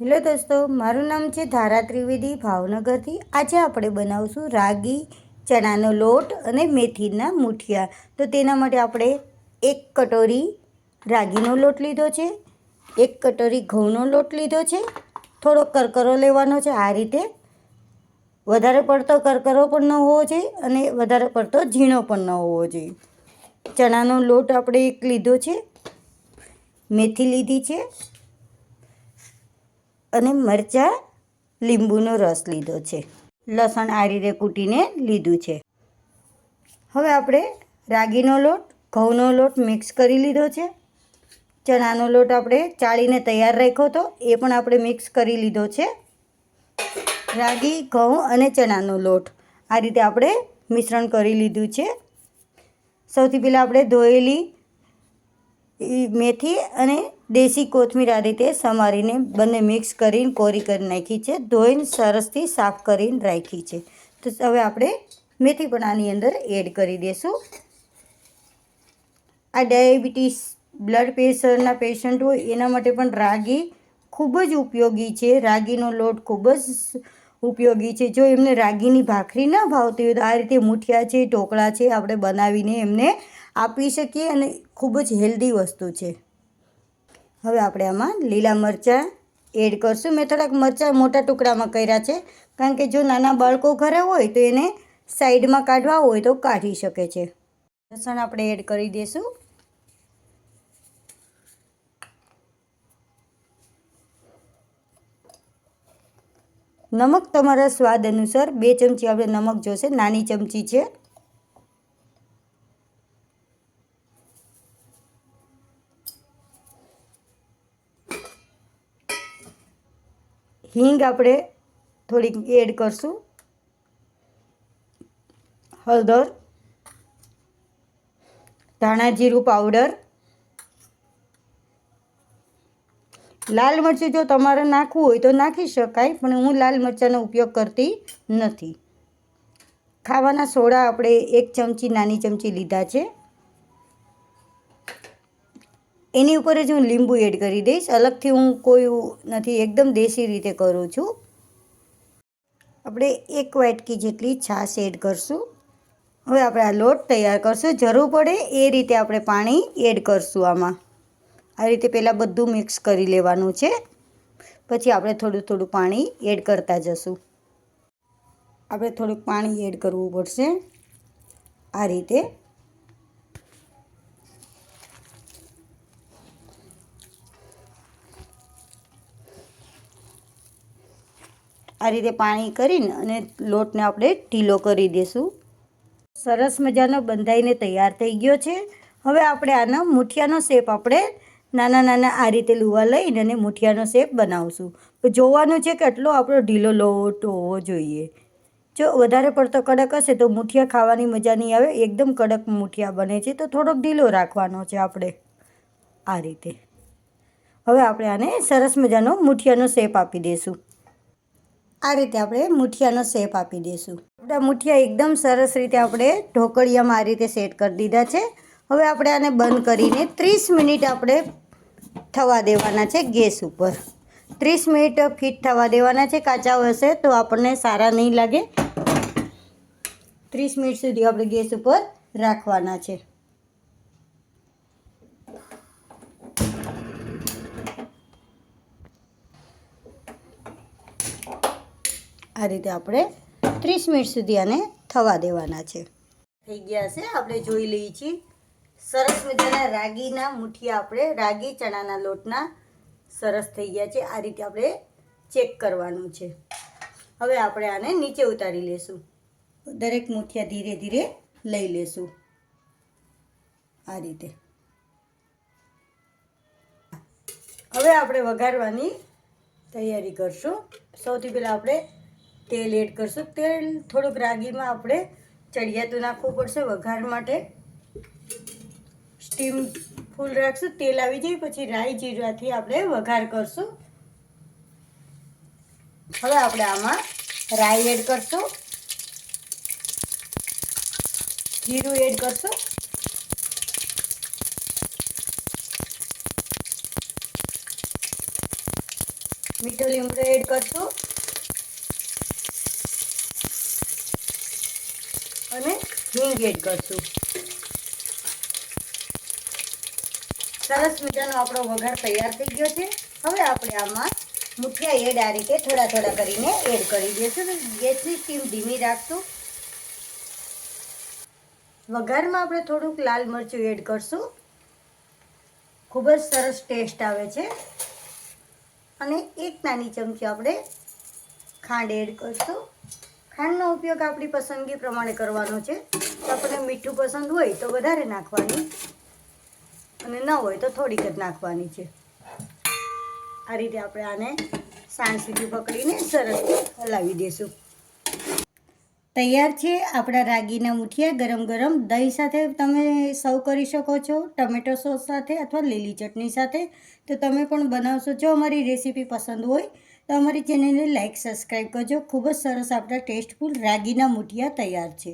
Hello દોસ્તો, મારું નામ છે ધારા ત્રિવેદી ભાવનગરથી. આજે આપણે બનાવશું રાગી ચણાનો લોટ અને મેથીના મૂઠિયા. તો તેના માટે આપણે 1 કટોરી રાગીનો લોટ લીધો છે, 1 કટોરી ઘઉંનો લોટ લીધો છે. થોડો કરકરો લેવાનો છે. આ રીતે વધારે પડતો કરકરો પણ ન હોવો જોઈએ અને વધારે પડતો ઝીણો પણ ન હોવો જોઈએ. ચણાનો લોટ આપણે 1 લીધો છે, મેથી લીધી છે અને મરચાં લીંબુનો રસ લીધો છે. લસણ આ રીતે કૂટીને લીધું છે. હવે આપણે રાગીનો લોટ ઘઉંનો લોટ મિક્સ કરી લીધો છે. ચણાનો લોટ આપણે ચાળીને તૈયાર રાખ્યો હતો, એ પણ આપણે મિક્સ કરી લીધો છે. રાગી ઘઉં અને ચણાનો લોટ આ રીતે આપણે મિશ્રણ કરી લીધું છે. સૌથી પહેલાં આપણે ધોયેલી મેથી અને દેશી કોથમીર આ રીતે સમારીને બંને મિક્સ કરીને કોરી કરી નાખી છે. ધોઈને સરસથી સાફ કરીને રાખી છે. તો હવે આપણે મેથી પણ આની અંદર એડ કરી દઈશું. આ ડાયાબિટીસ બ્લડ પ્રેશરના પેશન્ટ હોય એના માટે પણ રાગી ખૂબ જ ઉપયોગી છે. રાગીનો લોટ ખૂબ જ ઉપયોગી છે. જો એમને રાગીની ભાખરી ન ભાવતી હોય તો આ રીતે મૂઠિયા છે, ઢોકળા છે, આપણે બનાવીને એમને આપી શકીએ અને ખૂબ જ હેલ્ધી વસ્તુ છે. હવે આપણે આમાં લીલા મરચાં એડ કરશું. મેં થોડાક મરચાં મોટા ટુકડામાં કર્યા છે, કારણ કે જો નાના બાળકો ઘરે હોય તો એને સાઈડમાં કાઢવા હોય તો કાઢી શકે છે. લસણ આપણે એડ કરી દઈશું. નમક તમારા સ્વાદ અનુસાર 2 ચમચી આપણે નમક જોશે, નાની ચમચી છે. હિંગ આપણે થોડીક એડ કરશું. હળદર, ધાણા જીરું પાવડર, લાલ મરચું જો તમારે નાખવું હોય તો નાખી શકાય, પણ હું લાલ મરચાંનો ઉપયોગ કરતી નથી. ખાવાના સોડા આપણે 1 ચમચી નાની ચમચી લીધા છે. એની ઉપર જ હું લીંબુ એડ કરી દઈશ. અલગથી હું કોઈ નથી, એકદમ દેશી રીતે કરું છું. આપણે 1 વાટકી જેટલી છાશ એડ કરશું. હવે આપણે આ લોટ તૈયાર કરશું. જરૂર પડે એ રીતે આપણે પાણી એડ કરશું. આમાં આ રીતે પહેલાં બધું મિક્સ કરી લેવાનું છે, પછી આપણે થોડું થોડું પાણી એડ કરતા જશું. આપણે થોડુંક પાણી એડ કરવું પડશે. આ રીતે પાણી કરીને અને લોટને આપણે ઢીલો કરી દઈશું. સરસ મજાનો બંધાઈને તૈયાર થઈ ગયો છે. હવે આપણે આનો મૂઠિયાનો શેપ આપણે નાના નાના આ રીતે લુવા લઈને અને મૂઠિયાનો શેપ બનાવશું. તો જોવાનું છે કે આટલો આપણો ઢીલો લોટ હોવો જોઈએ. જો વધારે પડતો કડક હશે તો મૂઠિયા ખાવાની મજા નહીં આવે. એકદમ કડક મૂઠિયા બને છે, તો થોડોક ઢીલો રાખવાનો છે આપણે આ રીતે. હવે આપણે આને સરસ મજાનો મૂઠિયાનો શેપ આપી દઈશું. આ રીતે આપણે મૂઠિયાનો શેપ આપી દઈશું. આપણા મૂઠિયા એકદમ સરસ રીતે આપણે ઢોકળિયામાં આ રીતે સેટ કરી દીધા છે. હવે આપણે આને બંધ કરીને 30 મિનિટ આપણે થવા દેવાના છે ગેસ ઉપર. 30 મિનિટ ફીટ થવા દેવાના છે. કાચા હશે તો આપણને સારા નહીં લાગે. 30 મિનિટ સુધી આપણે ગેસ ઉપર રાખવાના છે. આ રીતે આપણે 30 મિનિટ સુધી આને થવા દેવાના છે. થઈ ગયા હશે, આપણે જોઈ લઈએ છીએ. સરસ મજાના રાગીના મૂઠિયા આપણે રાગી ચણાના લોટના સરસ થઈ ગયા છે. આ રીતે આપણે ચેક કરવાનું છે. હવે આપણે આને નીચે ઉતારી લેશું. દરેક મૂઠિયા ધીરે ધીરે લઈ લેશું આ રીતે. હવે આપણે વઘારવાની તૈયારી કરશું. સૌથી પહેલાં આપણે તેલ એડ કરશું. તેલ થોડુંક રાગીમાં આપણે ચડિયાતું નાખવું પડશે વઘાર માટે. સ્ટીમ ફૂલ રાખશું. તેલ આવી જાય પછી રાઈ જીરાથી આપણે વઘાર કરશું. હવે આપણે આમાં રાઈ એડ કરશું, જીરું એડ કરશું, મીઠો લીમડો એડ કરશું અને હિંગ એડ કરશું. સરસ મજાનો આપણો વઘાર તૈયાર થઈ ગયો છે. હવે આપણે આમાં મુઠિયા એડ આ રીતે થોડા થોડા કરીને એડ કરી દઈશું. ગેસની સ્ટીમ ધીમી રાખશું. વઘારમાં આપણે થોડુંક લાલ મરચું એડ કરશું. ખૂબ જ સરસ ટેસ્ટ આવે છે. અને એક નાની ચમચી આપણે ખાંડ એડ કરશું. ખાંડનો ઉપયોગ આપણી પસંદગી પ્રમાણે કરવાનો છે. આપણને મીઠું પસંદ હોય તો વધારે નાખવાની અને ન હોય તો થોડીક જ નાખવાની છે. આ રીતે આપણે આને સાંજ સુધી પકડીને સરસ હલાવી દઈશું. તૈયાર છે આપણા રાગીના મુઠિયા. ગરમ ગરમ દહીં સાથે તમે સર્વ કરી શકો છો, ટમેટો સોસ સાથે અથવા લીલી ચટણી સાથે. તો તમે પણ બનાવશો. જો અમારી રેસીપી પસંદ હોય તો અમારી ચેનલને લાઇક સબસ્ક્રાઈબ કરજો. ખૂબ જ સરસ આપણા ટેસ્ટફુલ રાગીના મુઠિયા તૈયાર છે.